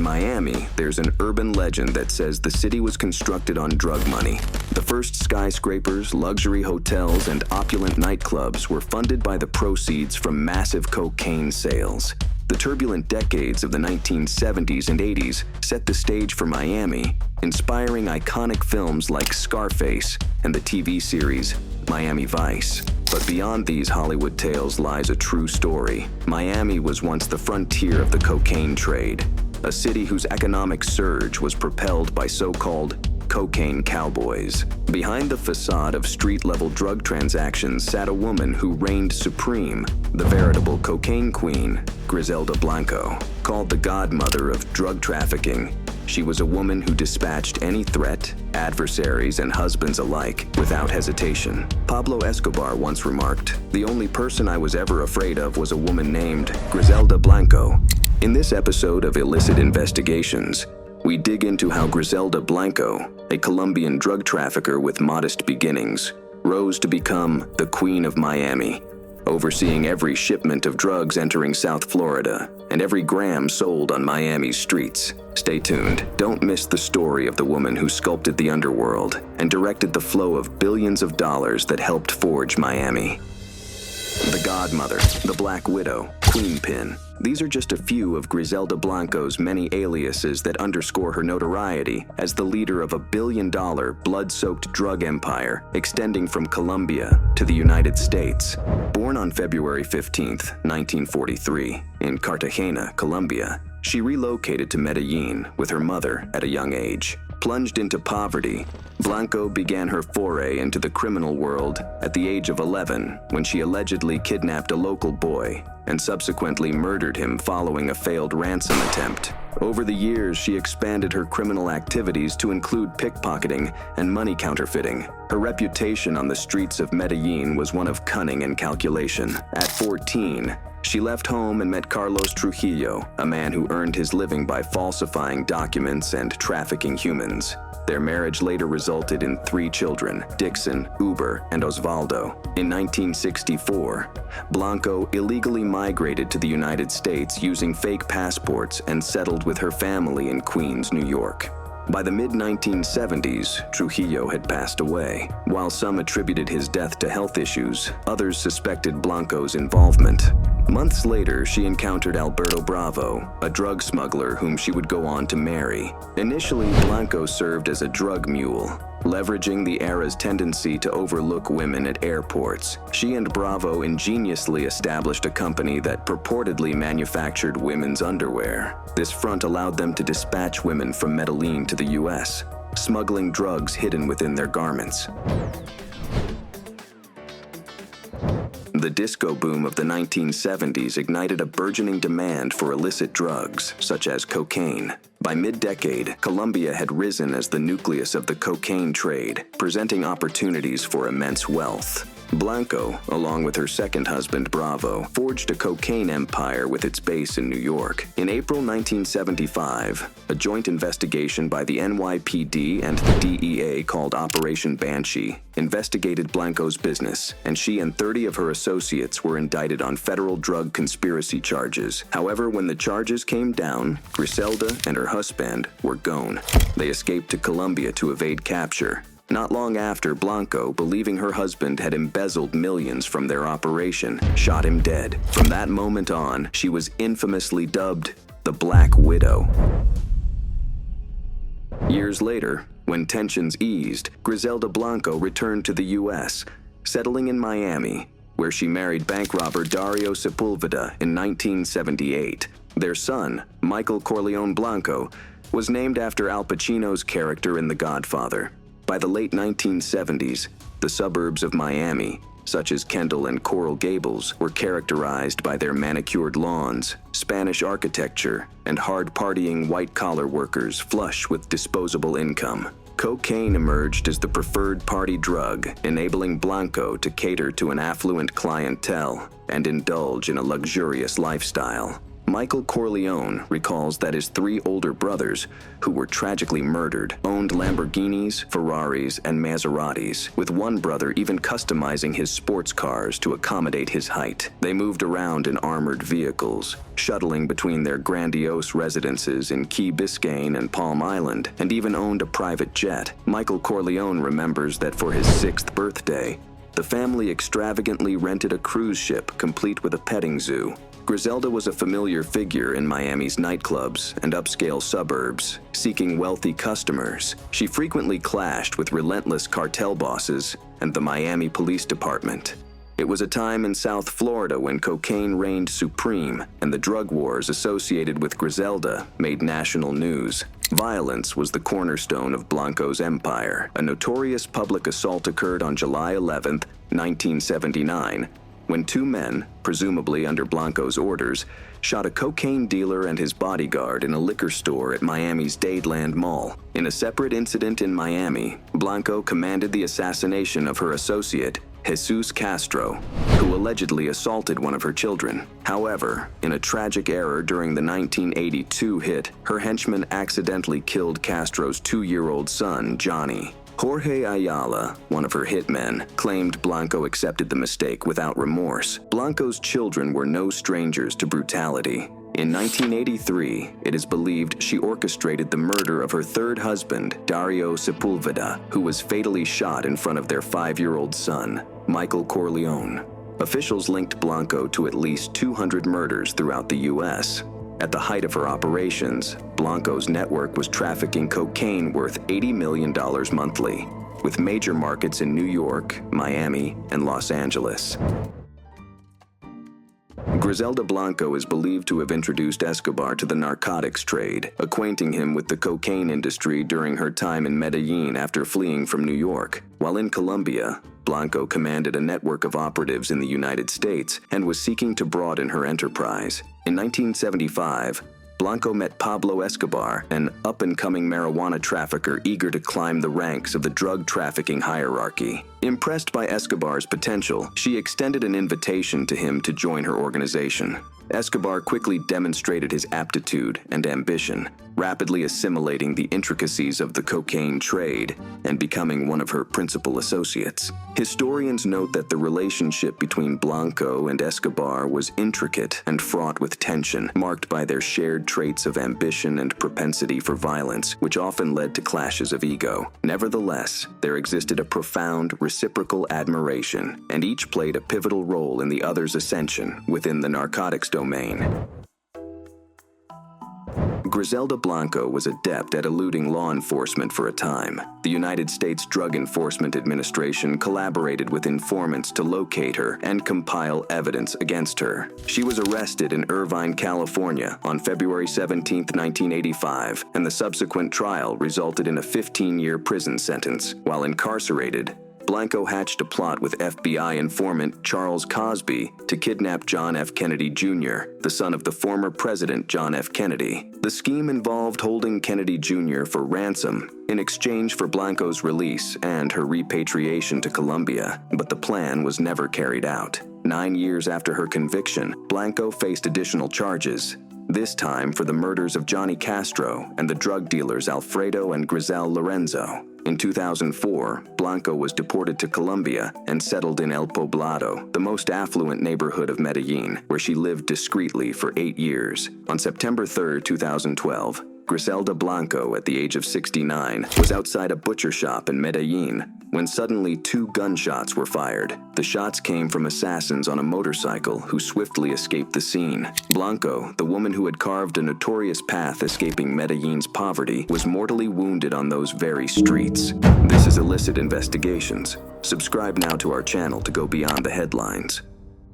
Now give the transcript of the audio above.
Miami, there's an urban legend that says the city was constructed on drug money. The first skyscrapers, luxury hotels, and opulent nightclubs were funded by the proceeds from massive cocaine sales. The turbulent decades of the 1970s and 80s set the stage for Miami, inspiring iconic films like Scarface and the TV series Miami Vice. But beyond these Hollywood tales lies a true story. Miami was once the frontier of the cocaine trade, a city whose economic surge was propelled by so-called cocaine cowboys. Behind the facade of street-level drug transactions sat a woman who reigned supreme, the veritable cocaine queen, Griselda Blanco. Called the godmother of drug trafficking, she was a woman who dispatched any threat, adversaries, and husbands alike without hesitation. Pablo Escobar once remarked, "The only person I was ever afraid of was a woman named Griselda Blanco." In this episode of Illicit Investigations, we dig into how Griselda Blanco, a Colombian drug trafficker with modest beginnings, rose to become the Queen of Miami, overseeing every shipment of drugs entering South Florida and every gram sold on Miami's streets. Stay tuned. Don't miss the story of the woman who sculpted the underworld and directed the flow of billions of dollars that helped forge Miami. The Godmother, the Black Widow, Queenpin. These are just a few of Griselda Blanco's many aliases that underscore her notoriety as the leader of a billion-dollar, blood-soaked drug empire extending from Colombia to the United States. Born on February 15, 1943, in Cartagena, Colombia, she relocated to Medellin with her mother at a young age. Plunged into poverty, Blanco began her foray into the criminal world at the age of 11 when she allegedly kidnapped a local boy and subsequently murdered him following a failed ransom attempt. Over the years, she expanded her criminal activities to include pickpocketing and money counterfeiting. Her reputation on the streets of Medellin was one of cunning and calculation. At 14, she left home and met Carlos Trujillo, a man who earned his living by falsifying documents and trafficking humans. Their marriage later resulted in 3 children, Dixon, Uber, and Osvaldo. In 1964, Blanco illegally migrated to the United States using fake passports and settled with her family in Queens, New York. By the mid-1970s, Trujillo had passed away. While some attributed his death to health issues, others suspected Blanco's involvement. Months later, she encountered Alberto Bravo, a drug smuggler whom she would go on to marry. Initially, Blanco served as a drug mule, leveraging the era's tendency to overlook women at airports. She and Bravo ingeniously established a company that purportedly manufactured women's underwear. This front allowed them to dispatch women from Medellin to the U.S., smuggling drugs hidden within their garments. The disco boom of the 1970s ignited a burgeoning demand for illicit drugs, such as cocaine. By mid-decade, Colombia had risen as the nucleus of the cocaine trade, presenting opportunities for immense wealth. Blanco, along with her second husband Bravo, forged a cocaine empire with its base in New York. In April 1975, a joint investigation by the NYPD and the DEA called Operation Banshee investigated Blanco's business, and she and 30 of her associates were indicted on federal drug conspiracy charges. However, when the charges came down, Griselda and her husband were gone. They escaped to Colombia to evade capture. Not long after, Blanco, believing her husband had embezzled millions from their operation, shot him dead. From that moment on, she was infamously dubbed the Black Widow. Years later, when tensions eased, Griselda Blanco returned to the U.S., settling in Miami, where she married bank robber Dario Sepulveda in 1978. Their son, Michael Corleone Blanco, was named after Al Pacino's character in The Godfather. By the late 1970s, the suburbs of Miami, such as Kendall and Coral Gables, were characterized by their manicured lawns, Spanish architecture, and hard-partying white-collar workers flush with disposable income. Cocaine emerged as the preferred party drug, enabling Blanco to cater to an affluent clientele and indulge in a luxurious lifestyle. Michael Corleone recalls that his three older brothers, who were tragically murdered, owned Lamborghinis, Ferraris, and Maseratis, with one brother even customizing his sports cars to accommodate his height. They moved around in armored vehicles, shuttling between their grandiose residences in Key Biscayne and Palm Island, and even owned a private jet. Michael Corleone remembers that for his 6th birthday, the family extravagantly rented a cruise ship complete with a petting zoo. Griselda was a familiar figure in Miami's nightclubs and upscale suburbs, seeking wealthy customers. She frequently clashed with relentless cartel bosses and the Miami Police Department. It was a time in South Florida when cocaine reigned supreme, and the drug wars associated with Griselda made national news. Violence was the cornerstone of Blanco's empire. A notorious public assault occurred on July 11, 1979, when two men, presumably under Blanco's orders, shot a cocaine dealer and his bodyguard in a liquor store at Miami's Dadeland Mall. In a separate incident in Miami, Blanco commanded the assassination of her associate, Jesus Castro, who allegedly assaulted one of her children. However, in a tragic error during the 1982 hit, her henchman accidentally killed Castro's 2-year-old son, Johnny. Jorge Ayala, one of her hitmen, claimed Blanco accepted the mistake without remorse. Blanco's children were no strangers to brutality. In 1983, it is believed she orchestrated the murder of her third husband, Dario Sepulveda, who was fatally shot in front of their 5-year-old son, Michael Corleone. Officials linked Blanco to at least 200 murders throughout the U.S. At the height of her operations, Blanco's network was trafficking cocaine worth $80 million monthly, with major markets in New York, Miami, and Los Angeles. Griselda Blanco is believed to have introduced Escobar to the narcotics trade, acquainting him with the cocaine industry during her time in Medellin after fleeing from New York. While in Colombia, Blanco commanded a network of operatives in the United States and was seeking to broaden her enterprise. In 1975, Blanco met Pablo Escobar, an up-and-coming marijuana trafficker eager to climb the ranks of the drug trafficking hierarchy. Impressed by Escobar's potential, she extended an invitation to him to join her organization. Escobar quickly demonstrated his aptitude and ambition, rapidly assimilating the intricacies of the cocaine trade and becoming one of her principal associates. Historians note that the relationship between Blanco and Escobar was intricate and fraught with tension, marked by their shared traits of ambition and propensity for violence, which often led to clashes of ego. Nevertheless, there existed a profound reciprocal admiration, and each played a pivotal role in the other's ascension within the narcotics domain. Griselda Blanco was adept at eluding law enforcement for a time. The United States Drug Enforcement Administration collaborated with informants to locate her and compile evidence against her. She was arrested in Irvine, California on February 17, 1985, and the subsequent trial resulted in a 15-year prison sentence. While incarcerated, Blanco hatched a plot with FBI informant Charles Cosby to kidnap John F. Kennedy Jr., the son of the former President John F. Kennedy. The scheme involved holding Kennedy Jr. for ransom in exchange for Blanco's release and her repatriation to Colombia, but the plan was never carried out. 9 years after her conviction, Blanco faced additional charges, this time for the murders of Johnny Castro and the drug dealers Alfredo and Grisel Lorenzo. In 2004, Blanco was deported to Colombia and settled in El Poblado, the most affluent neighborhood of Medellin, where she lived discreetly for 8 years. On September 3, 2012, Griselda Blanco, at the age of 69, was outside a butcher shop in Medellin when suddenly 2 gunshots were fired. The shots came from assassins on a motorcycle who swiftly escaped the scene. Blanco, the woman who had carved a notorious path escaping Medellin's poverty, was mortally wounded on those very streets. This is Illicit Investigations. Subscribe now to our channel to go beyond the headlines.